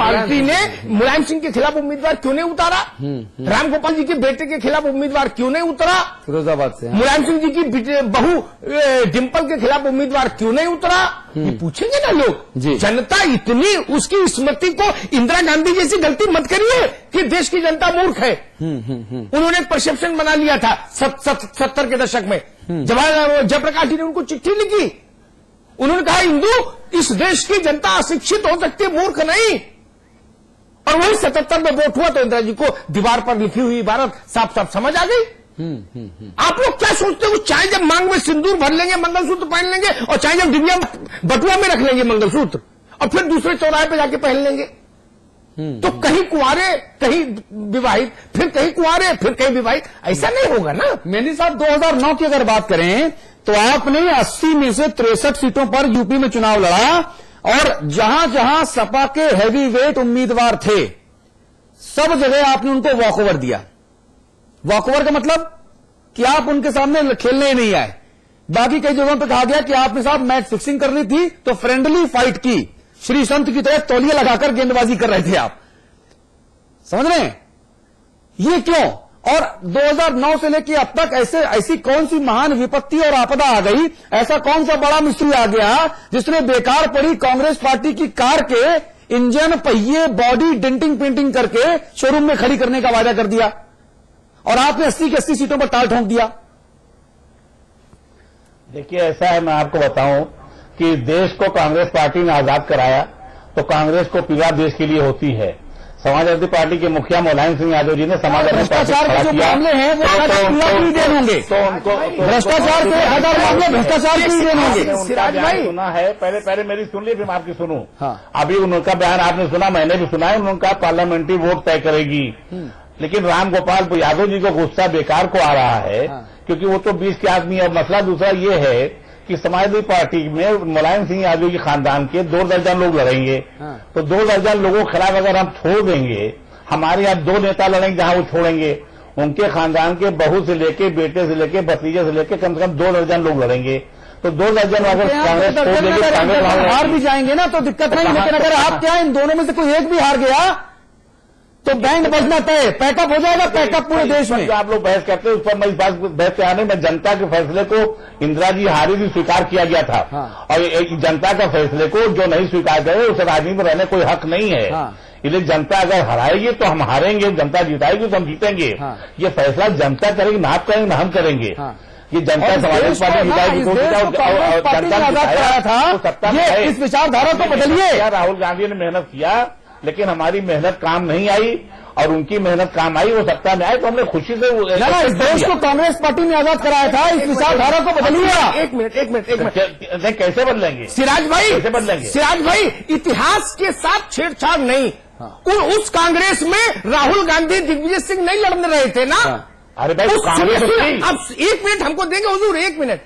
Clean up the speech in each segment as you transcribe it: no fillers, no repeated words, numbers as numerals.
Party ने मुलायम सिंह के खिलाफ उम्मीदवार क्यों नहीं उतारा? राम गोपाल जी के बेटे के खिलाफ उम्मीदवार क्यों नहीं उतरा? फिरोजाबाद से मुलायम सिंह जी की बहू डिंपल के खिलाफ उम्मीदवार क्यों नहीं उतरा? ये पूछेंगे ना लोग। जनता इतनी उसकी स्मृति को, इंदिरा गांधी जैसी गलती मत करिए कि देश की जनता मूर्ख है। उन्होंने एक परसेप्शन बना लिया था 70 के दशक में। जयप्रकाश जी ने उनको चिट्ठी लिखी, उन्होंने कहा हिंदू इस देश की जनता अशिक्षित हो सकती है, मूर्ख नहीं। और वही 77 में वोट हुआ तो इंदिरा जी को दीवार पर लिखी हुई इबारत साफ साफ समझ आ गई। आप लोग क्या सोचते हो? चाहे जब मांग में सिंदूर भर लेंगे, मंगलसूत्र पहन लेंगे, और चाहे जब डिबिया बटुआ में रख लेंगे मंगलसूत्र, और फिर दूसरे चौराहे पे जाके पहन लेंगे। तो कहीं कुंवारे, कहीं विवाहित, फिर कहीं कुंवारे, फिर कहीं विवाहित, ऐसा नहीं होगा ना। मेनी साहब 2009 की अगर बात करें तो आपने 80 में से 63 सीटों पर यूपी में चुनाव लड़ा, और जहां जहां सपा के हैवी वेट उम्मीदवार थे सब जगह आपने उनको वॉकओवर दिया। वॉकओवर का मतलब कि आप उनके सामने खेलने ही नहीं आए। बाकी कई जगहों पर कहा गया कि आपने साहब मैच फिक्सिंग करनी थी तो फ्रेंडली फाइट की, श्री संत की तरह तौलिया लगाकर गेंदबाजी कर रहे थे आप। समझ रहे हैं ये क्यों? और 2009 से लेकर अब तक ऐसी कौन सी महान विपत्ति और आपदा आ गई, ऐसा कौन सा बड़ा मिस्ट्री आ गया जिसने बेकार पड़ी कांग्रेस पार्टी की कार के इंजन, पहिए, बॉडी डेंटिंग पेंटिंग करके शोरूम में खड़ी करने का वादा कर दिया, और आपने 80 की 80 सीटों पर ताल ठोंक दिया। देखिए ऐसा है, मैं आपको बताऊं कि देश को कांग्रेस पार्टी ने आजाद कराया तो कांग्रेस को पीड़ा देश के लिए होती है। समाजवादी पार्टी के मुखिया मुलायम सिंह यादव जी ने समाजवादी भ्रष्टाचार के जो मामले हैं वो देन होंगे, तो उनको भ्रष्टाचार के हज़ार मामले भ्रष्टाचार के देन होंगे। सिराज भाई सुना है, पहले मेरी सुन ली, फिर मैं आपकी सुनूं। अभी उनका बयान आपने सुना, मैंने भी सुना है, उनका पार्लियामेंट्री वोट तय करेगी। लेकिन राम गोपाल यादव जी को गुस्सा बेकार को आ रहा है, क्योंकि वो तो 20 के आदमी है। मसला दूसरा ये है कि समाजवादी पार्टी में मुलायम सिंह यादव के खानदान के 2 दर्जन लोग लड़ेंगे, तो 2 दर्जन लोगों के खिलाफ अगर हम छोड़ देंगे, हमारे यहाँ 2 नेता लड़ेंगे जहां वो छोड़ेंगे, उनके खानदान के बहू से लेके, बेटे से लेके, भतीजे से लेके कम से कम 2 दर्जन लोग लड़ेंगे। तो 2 दर्जन अगर कांग्रेस छोड़ देगी, कांग्रेस हार भी जाएंगे ना तो दिक्कत नहीं। लेकिन अगर आप क्या इन दोनों में से कोई एक भी हार गया तो बैंक बचना तय, पैकअप हो जाएगा, पैकअप पूरे देश में। जो आप लोग बहस करते हैं उस पर मैं इस बात बहस से आने में, जनता के फैसले को इंदिरा जी हारी भी स्वीकार किया गया था। और जनता का फैसले को जो नहीं स्वीकार करे उसे राजनीति में रहने कोई हक नहीं है। इसलिए जनता अगर हराएगी तो हम हारेंगे, जनता जिताएगी तो हम जीतेंगे। ये फैसला जनता करेगी, ना आप करेंगे ना हम करेंगे। ये जनता समाजवादी पार्टी जिताएगी तो जनता जिताया था। इस विचारधारा को बदलिए। राहुल गांधी ने मेहनत किया, लेकिन हमारी मेहनत काम नहीं आई, और उनकी मेहनत काम आई, वो सत्ता में आए तो हमने खुशी से इस देश को कांग्रेस पार्टी ने आजाद कराया था। इस विचारधारा को बदलिए। एक मिनट कैसे बदलेंगे सिराज भाई? कैसे बदलेंगे सिराज भाई? इतिहास के साथ छेड़छाड़ नहीं। उस कांग्रेस में राहुल गांधी, दिग्विजय सिंह नहीं लड़ने रहे थे ना। अरे भाई कांग्रेस अब 1 मिनट हमको देंगे हुजूर, 1 मिनट।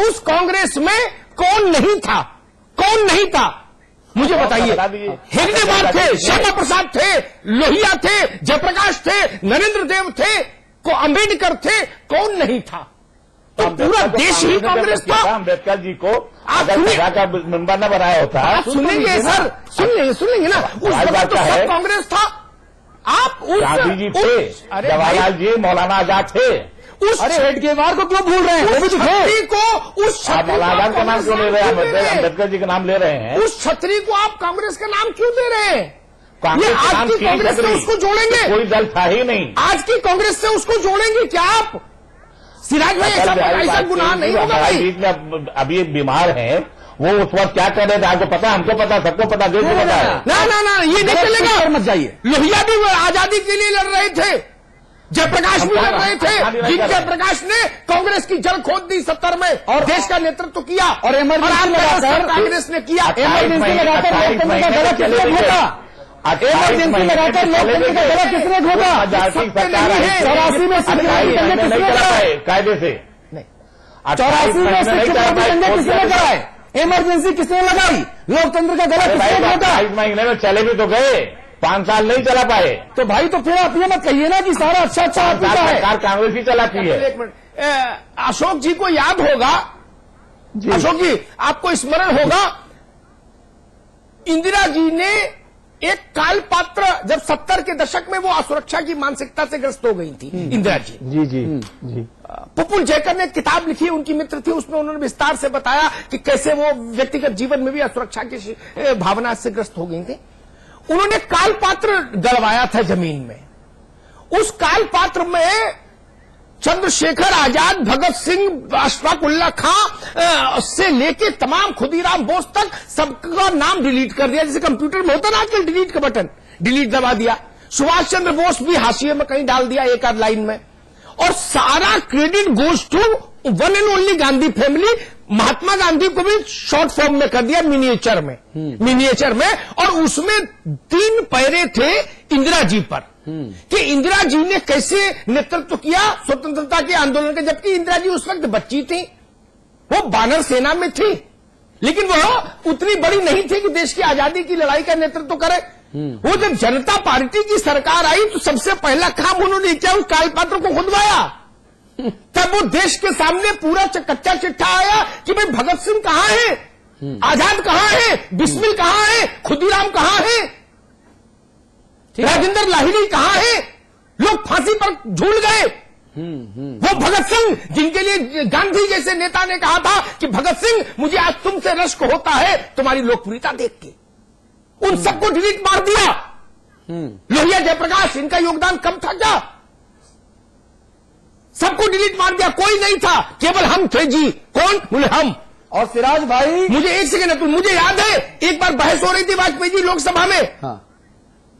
उस कांग्रेस में कौन नहीं था? कौन नहीं था मुझे बताइए। हेगडेवार थे, श्यामा प्रसाद थे, लोहिया थे, जयप्रकाश थे, नरेंद्र देव थे, अंबेडकर थे, कौन नहीं था? तो पूरा देश ही कांग्रेस था। अम्बेडकर जी को अगर का मेंबर न बनाया होता है, सुनेंगे सर, सुन लेंगे ना। उस वक्त तो सब कांग्रेस था। आप गांधी जी थे, जवाहरलाल जी, मौलाना आजाद थे। अरे हेडगेवार को क्यों भूल रहे हैं? उस छतरी को, उस मौलाना का नाम क्यों ले रहे हैं? अम्बेडकर जी का नाम ले रहे हैं। उस छतरी को आप कांग्रेस का नाम क्यों दे रहे हैं? कांग्रेस आज की कांग्रेस से उसको जोड़ेंगे? कोई दल था ही नहीं। आज की कांग्रेस से उसको जोड़ेंगे क्या आप? सिराज भाई ऐसा गुनाह नहीं होगा भाई। बीच में अभी बीमार हैं, वो उस वक्त क्या कर रहे थे आपको पता, हमको पता, सबको पता, देश को पता है। ना ये नहीं चलेगा, मत जाइए। लोहिया भी आजादी के लिए लड़ रहे थे, जयप्रकाश भी लड़ रहे थे। जिन जयप्रकाश ने कांग्रेस की जड़ खोद दी 70 में और देश का नेतृत्व किया, और इमरजेंसी लगाकर कांग्रेस ने किया। इमरजेंसी लगाकर लोकतंत्र का गला किसने घोटा? इमरजेंसी लगाकर लोकतंत्र का गला किसने घोटा? 84 में किसने कराए? कायदे से 84 में किसने कराए? इमरजेंसी किसने लगाई? लोकतंत्र का गला किसने घोटा? 22 महीने में चले भी तो गए, 5 साल नहीं चला पाए। तो भाई तो फिर आप ये मत कहिए ना कि सारा अच्छा आपका है। सरकार कांग्रेस ही चलाती है। एक मिनट, अशोक जी को याद होगा, अशोक जी आपको स्मरण होगा, इंदिरा जी ने एक काल पात्र, जब 70 के दशक में वो असुरक्षा की मानसिकता से ग्रस्त हो गई थी इंदिरा जी। जी पुपुल जयकर ने एक किताब लिखी, उनकी मित्र थी, उसमें उन्होंने विस्तार से बताया कि कैसे वो व्यक्तिगत जीवन में भी असुरक्षा की भावना से ग्रस्त हो गई थी। उन्होंने काल पात्र गड़वाया था जमीन में। उस काल पात्र में चंद्रशेखर आजाद, भगत सिंह, अशफाक उल्लाह खां से लेके तमाम खुदीराम बोस तक सबका नाम डिलीट कर दिया। जैसे कंप्यूटर में होता ना आजकल डिलीट का बटन, डिलीट दबा दिया। सुभाष चंद्र बोस भी हाशिए में कहीं डाल दिया एक आध लाइन में। और सारा credit goes to one and only Gandhi family. Mahatma Gandhi को भी शॉर्ट फॉर्म में कर दिया, मिनिएचर में। और उसमें 3 पैरे थे इंदिरा जी पर कि इंदिरा जी ने कैसे नेतृत्व किया स्वतंत्रता के आंदोलन का, जबकि इंदिरा जी उस वक्त बच्ची थी, वो बानर सेना में थी, लेकिन वो उतनी बड़ी नहीं थी कि देश की आजादी की लड़ाई का नेतृत्व करे। वो जब जनता पार्टी की सरकार आई तो सबसे पहला काम उन्होंने किया, उस कालपात्र को खुदवाया। तब वो देश के सामने पूरा कच्चा चिट्ठा आया कि भाई भगत सिंह कहां है, आजाद कहां है, बिस्मिल कहां है, खुदीराम कहां है, राजेंद्र लाहिड़ी कहां है। लोग फांसी पर झूल गए। वो भगत सिंह जिनके लिए गांधी जैसे नेता ने कहा था कि भगत सिंह मुझे आज तुमसे रश्क होता है तुम्हारी लोकप्रियता देख के, उन सबको डिलीट मार दिया। लोहिया जयप्रकाश, इनका योगदान कम था क्या? सबको डिलीट मार दिया, कोई नहीं था, केवल हम थे जी। कौन? बोले हम। और सिराज भाई, मुझे एक सेकंड, मुझे याद है एक बार बहस हो रही थी वाजपेयी जी लोकसभा में। हाँ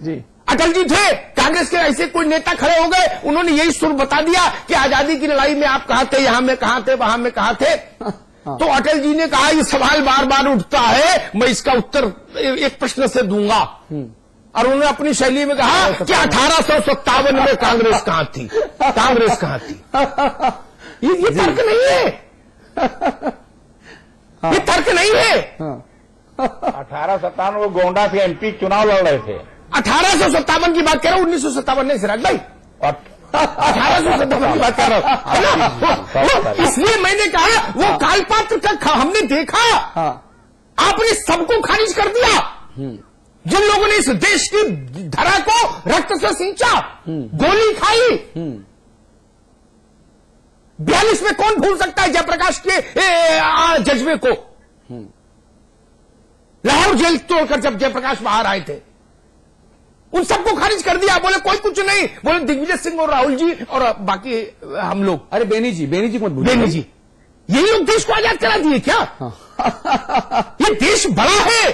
जी, अटल जी थे, कांग्रेस के ऐसे कोई नेता खड़े हो गए, उन्होंने यही सुर बता दिया कि आजादी की लड़ाई में आप कहां थे, यहां में कहां थे, वहां में कहां थे। तो अटल जी ने कहा ये सवाल बार बार उठता है, मैं इसका उत्तर एक प्रश्न से दूंगा। और उन्होंने अपनी शैली में कहा कि 1857 में कांग्रेस कहां थी, कांग्रेस कहां थी। ये तर्क नहीं है, ये तर्क नहीं है। 1857 वो गोंडा से एमपी चुनाव लड़ रहे थे। 1857 की बात कर रहा हूं, 1957 नहीं सिराज भाई, 1857 की बात कर रहा हूं। इसलिए मैंने कहा वो कालपात्र का हमने देखा, आपने सबको खारिज कर दिया। जिन लोगों ने इस देश की धरा को रक्त से सींचा, गोली खाई। 42 में कौन भूल सकता है जयप्रकाश के जज्बे को? लाहौर जेल तोड़कर जब जयप्रकाश बाहर आए थे, उन सबको खारिज कर दिया। बोले कोई कुछ नहीं, बोले दिग्विजय सिंह और राहुल जी और बाकी हम लोग। अरे बेनी जी मत भूलिए, बेनी जी, यही लोग देश को आजाद करा दिए क्या? ये देश बड़ा है।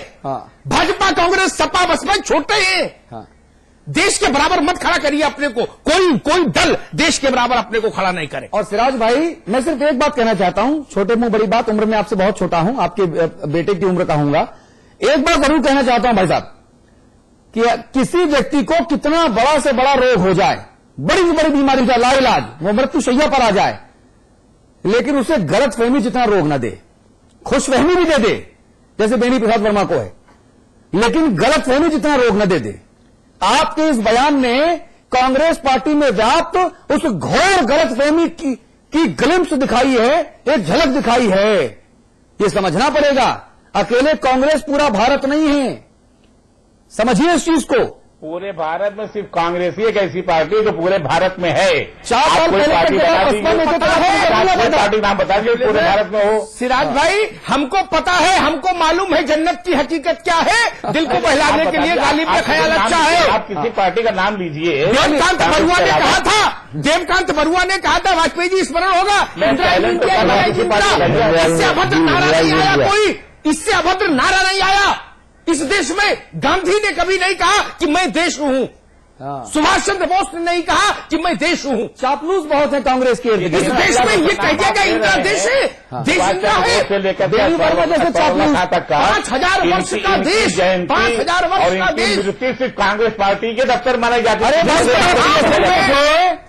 भाजपा, कांग्रेस, सपा, बसपा छोटे हैं। देश के बराबर मत खड़ा करिए अपने को, कोई दल देश के बराबर अपने को खड़ा नहीं करे। और सिराज भाई, मैं सिर्फ एक बात कहना चाहता हूं, छोटे मुंह बड़ी बात, उम्र में आपसे बहुत छोटा हूं, आपके बेटे की उम्र का हूंगा। एक बात जरूर कहना चाहता हूं भाई साहब, कि किसी व्यक्ति को कितना बड़ा से बड़ा रोग हो जाए, बड़ी से बड़ी बीमारी का लाइलाज, वो मृत्युशैया पर आ जाए, लेकिन उसे गलतफहमी जितना रोग न दे, खुशफहमी भी दे दे जैसे बेनी प्रसाद वर्मा को है, लेकिन गलतफहमी जितना रोग न दे दे। आपके इस बयान ने कांग्रेस पार्टी में व्याप्त उस घोर गलतफहमी की ग्लिम्स दिखाई है, एक झलक दिखाई है। ये समझना पड़ेगा, अकेले कांग्रेस पूरा भारत नहीं है, समझिए इस चीज को। पूरे भारत में सिर्फ कांग्रेस ही एक ऐसी पार्टी है जो पूरे भारत में है। 4 साल पहले पार्टी नाम बता दीजिए पूरे भारत में हो। सिराज भाई, हमको पता है, हमको मालूम है जन्नत की हकीकत क्या है। दिल को बहलाने के लिए गालिब का ख्याल अच्छा है। आप किसी पार्टी का नाम लीजिए। देवकांत बरुआ ने कहा था, देवकांत बरुआ ने कहा था, वाजपेयी जी स्मरण होगा, इससे अभद्र नारा नहीं आया कोई, इससे अभद्र नारा नहीं आया इस देश में। गांधी ने कभी नहीं कहा कि मैं देशु हूं, सुभाष चंद्र बोस ने नहीं कहा कि मैं देशु हूं। चापलूस बहुत है कांग्रेस के। इस देश में ये कह दिया इंदिरा देश है, देश इंदिरा है। जैसे चापलूस 5000 वर्ष का देश, 5000 वर्ष का देश सिर्फ कांग्रेस पार्टी के दफ्तर माने जाते। अरे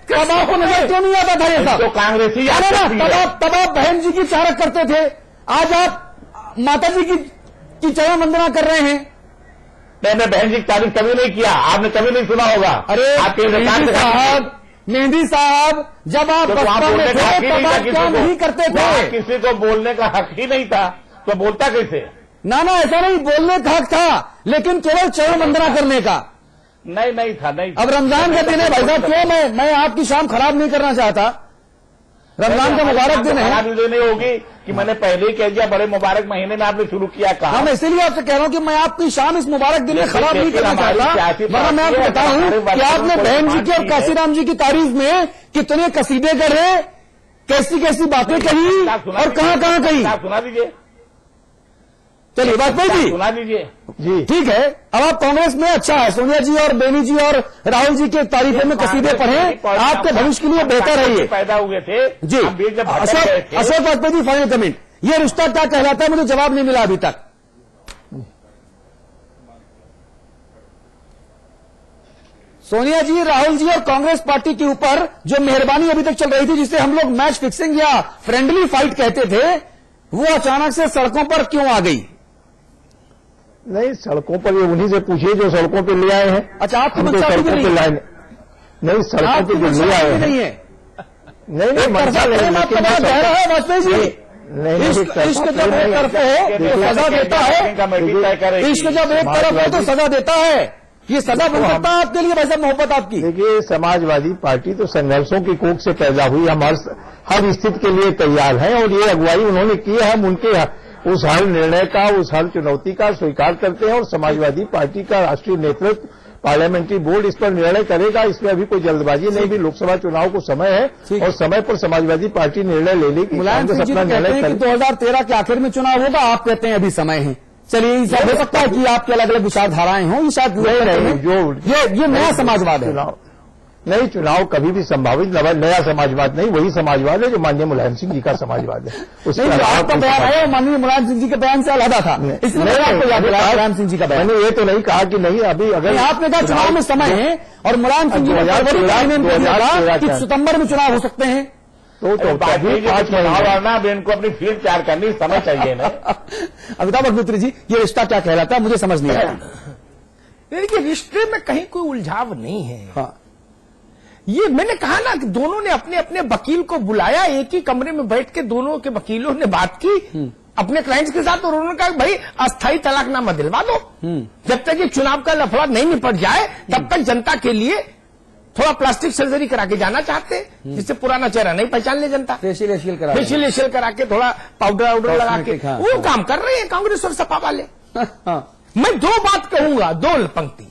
तब आपको नजर क्यों नहीं आता था ये सब? तो कांग्रेस ही तब आप बहन जी की चारक करते थे, आज आप माता जी की चरण वंदना कर रहे हैं। मैंने बहन जी की तारीफ कभी नहीं किया, आपने कभी नहीं सुना होगा। अरे मेहंदी साहब, जब आप बसपा में थे तब आप क्या नहीं करते थे? किसी को बोलने का हक ही नहीं था, तो बोलता कैसे? ना ना, ऐसा नहीं, बोलने का हक था, लेकिन केवल चरण वंदना करने का नहीं था, नहीं। अब रमजान का दिन है भाई साहब, क्यों मैं आपकी शाम खराब नहीं करना चाहता। रमजान का मुबारक दिन है। खराब इसलिए नहीं होगी कि मैंने पहले ही कह दिया, बड़े मुबारक महीने में आपने शुरू किया कहा। मैं इसीलिए आपसे कह रहा हूं कि मैं आपकी शाम इस मुबारक दिन में खराब नहीं करना चाहता। वरना मैं आपको बताऊं कि आपने बहन जी की और काशीराम जी की तारीफ में कितने कसीदे गढ़े, कैसी कैसी बातें कही और कहां कहां कही। सुना दीजिए, चलिए वाजपेयी जी सुना दीजिए जी। ठीक है, अब आप कांग्रेस में अच्छा है, सोनिया जी और बेनी जी और राहुल जी के तारीफे में कसीदे पढ़ें, आपके भविष्य के लिए बेहतर है ये। पैदा हुए थे जी। अशोक वाजपेयी जी, फाइनल कमेंट, ये रिश्ता क्या कहलाता है, मुझे जवाब नहीं मिला अभी तक। सोनिया जी, राहुल जी और कांग्रेस पार्टी के ऊपर जो मेहरबानी अभी तक चल रही थी, जिसे हम लोग मैच फिक्सिंग या फ्रेंडली फाइट कहते थे, वो अचानक से सड़कों पर क्यों आ गई? नहीं, सड़कों पर ये उन्हीं से पूछिए जो सड़कों पे ले आए हैं। अच्छा, आपकी हम तो मंशा सड़कों भी पे लाए नहीं, सड़कों पे जो ले आए हैं नहीं है। नहीं मंशा नहीं, लेकिन वाजपेयी जी, इश्क जब एक तरफ हो तो सजा देता है, इश्क जब एक तरफ हो तो सजा देता है। ये सजा बन सकता है आपके लिए वैसा मोहब्बत आपकी? देखिए, समाजवादी पार्टी तो संघर्षों की कोख से पैदा हुई। हम हर स्थिति के लिए तैयार हैं और ये अगुवाई उन्होंने की है। हम उनके उस हर निर्णय का, उस हर चुनौती का स्वीकार करते हैं और समाजवादी पार्टी का राष्ट्रीय नेतृत्व, पार्लियामेंट्री बोर्ड इस पर निर्णय करेगा। इसमें अभी कोई जल्दबाजी नहीं, भी लोकसभा चुनाव को समय है और समय पर समाजवादी पार्टी निर्णय ले लेगी। मुलायम सिंह जी कहते हैं कि 2013 के आखिर में चुनाव होगा, आप कहते हैं अभी समय है। चलिए, हो सकता है कि आपके अलग अलग विचारधाराएं हों, ये शायद ये नया समाजवाद है। नहीं, चुनाव कभी भी संभावित नया समाजवाद नहीं, वही समाजवाद है जो माननीय मुलायम सिंह जी का समाजवाद है। उसमें आपका बयान है, माननीय मुलायम सिंह जी के बयान से अलग था, इसलिए आपको याद दिलाया मुलायम सिंह जी का बयान। मैंने ये तो नहीं कहा कि नहीं, अभी अगर आपने कहा चुनाव में समय है और मुलायम सिंह जी कि सितंबर में चुनाव हो सकते हैं, तो चुनाव आना, अब इनको अपनी फील्ड तैयार करनी समय चाहिए ना। अमिताभ अग्निहोत्री जी, ये रिश्ता क्या कहलाता है, मुझे समझ नहीं आया। देखिए, रिश्ते में कहीं कोई उलझाव नहीं है। हाँ, ये मैंने कहा ना कि दोनों ने अपने अपने वकील को बुलाया, एक ही कमरे में बैठ के दोनों के वकीलों ने बात की अपने क्लाइंट्स के साथ, और उन्होंने कहा भाई अस्थायी तलाकनामा दिलवा दो। जब तक ये चुनाव का लफड़ा नहीं निपट जाए तब तक जनता के लिए थोड़ा प्लास्टिक सर्जरी करा के जाना चाहते हैं, जिससे पुराना चेहरा नहीं पहचान ले जनता। फेशियल करा के थोड़ा पाउडर लगा के वो काम कर रहे हैं कांग्रेस और सपा वाले। मैं दो बात कहूंगा, दो पंक्ति।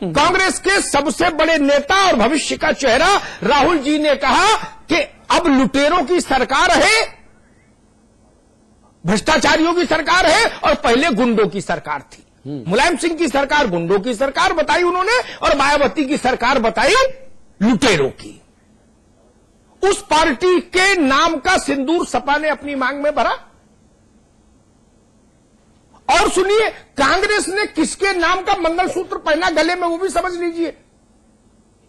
कांग्रेस के सबसे बड़े नेता और भविष्य का चेहरा राहुल जी ने कहा कि अब लुटेरों की सरकार है, भ्रष्टाचारियों की सरकार है और पहले गुंडों की सरकार थी। मुलायम सिंह की सरकार गुंडों की सरकार बताई उन्होंने और मायावती की सरकार बताई लुटेरों की। उस पार्टी के नाम का सिंदूर सपा ने अपनी मांग में भरा। और सुनिए, कांग्रेस ने किसके नाम का मंगलसूत्र पहना गले में, वो भी समझ लीजिए।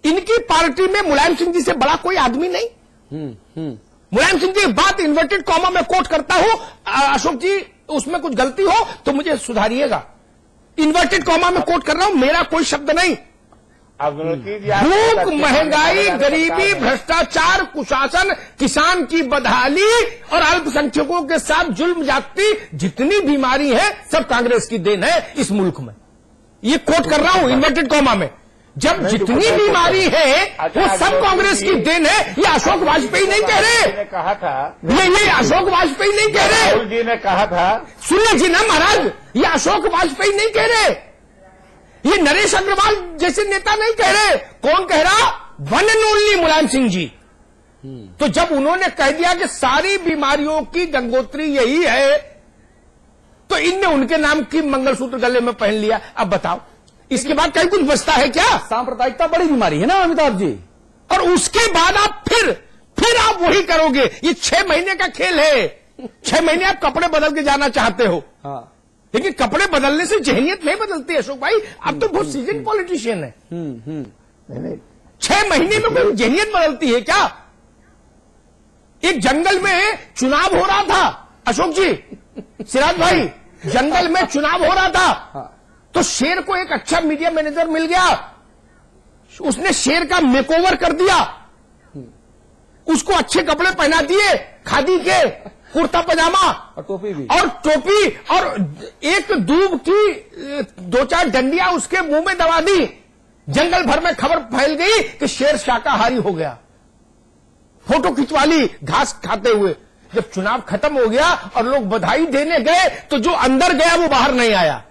इनकी पार्टी में मुलायम सिंह जी से बड़ा कोई आदमी नहीं। मुलायम सिंह जी बात इन्वर्टेड कॉमा में कोट करता हूं, अशोक जी उसमें कुछ गलती हो तो मुझे सुधारिएगा। इन्वर्टेड कॉमा में कोट कर रहा हूं, मेरा कोई शब्द नहीं। भूख, महंगाई, गरीबी, भ्रष्टाचार, कुशासन, किसान की बदहाली और अल्पसंख्यकों के साथ जुल्म जाती जितनी बीमारी है सब कांग्रेस की देन है इस मुल्क में। ये कोट कर रहा हूं इन्वर्टेड कॉमा में। जब जितनी बीमारी है वो सब कांग्रेस की देन है। ये अशोक वाजपेयी नहीं कह रहे, कहा था ये अशोक वाजपेयी नहीं कह रहे। राहुल जी ने कहा था, सुनिए जी ना महाराज, ये अशोक वाजपेयी नहीं कह रहे, ये नरेश अग्रवाल जैसे नेता नहीं कह रहे। कौन कह रहा? One and only Mulayam Singh ji. तो जब उन्होंने कह दिया कि सारी बीमारियों की गंगोत्री यही है, तो इनने उनके नाम की मंगलसूत्र गले में पहन लिया। अब बताओ, इसके बाद कहीं कुछ बचता है क्या? सांप्रदायिकता बड़ी बीमारी है ना अमिताभ जी। और उसके बाद आप फिर आप वही करोगे। ये 6 महीने का खेल है। 6 महीने आप कपड़े बदल के जाना चाहते हो। हाँ। लेकिन कपड़े बदलने से जहनीत नहीं बदलती अशोक भाई। अब तो बहुत सीजन पॉलिटिशियन है। 6 महीने में कोई जहनीत बदलती है क्या? एक जंगल में चुनाव हो रहा था अशोक जी, सिराज भाई, जंगल में चुनाव हो रहा था। तो शेर को एक अच्छा मीडिया मैनेजर मिल गया, उसने शेर का मेकओवर कर दिया, उसको अच्छे कपड़े पहना दिए खादी के, कुर्ता पजामा और टोपी भी, और टोपी, और एक दूब की 2-4 डंडियां उसके मुंह में दबा दी। जंगल भर में खबर फैल गई कि शेर शाकाहारी हो गया। फोटो खिंचवा ली घास खाते हुए। जब चुनाव खत्म हो गया और लोग बधाई देने गए तो जो अंदर गया वो बाहर नहीं आया।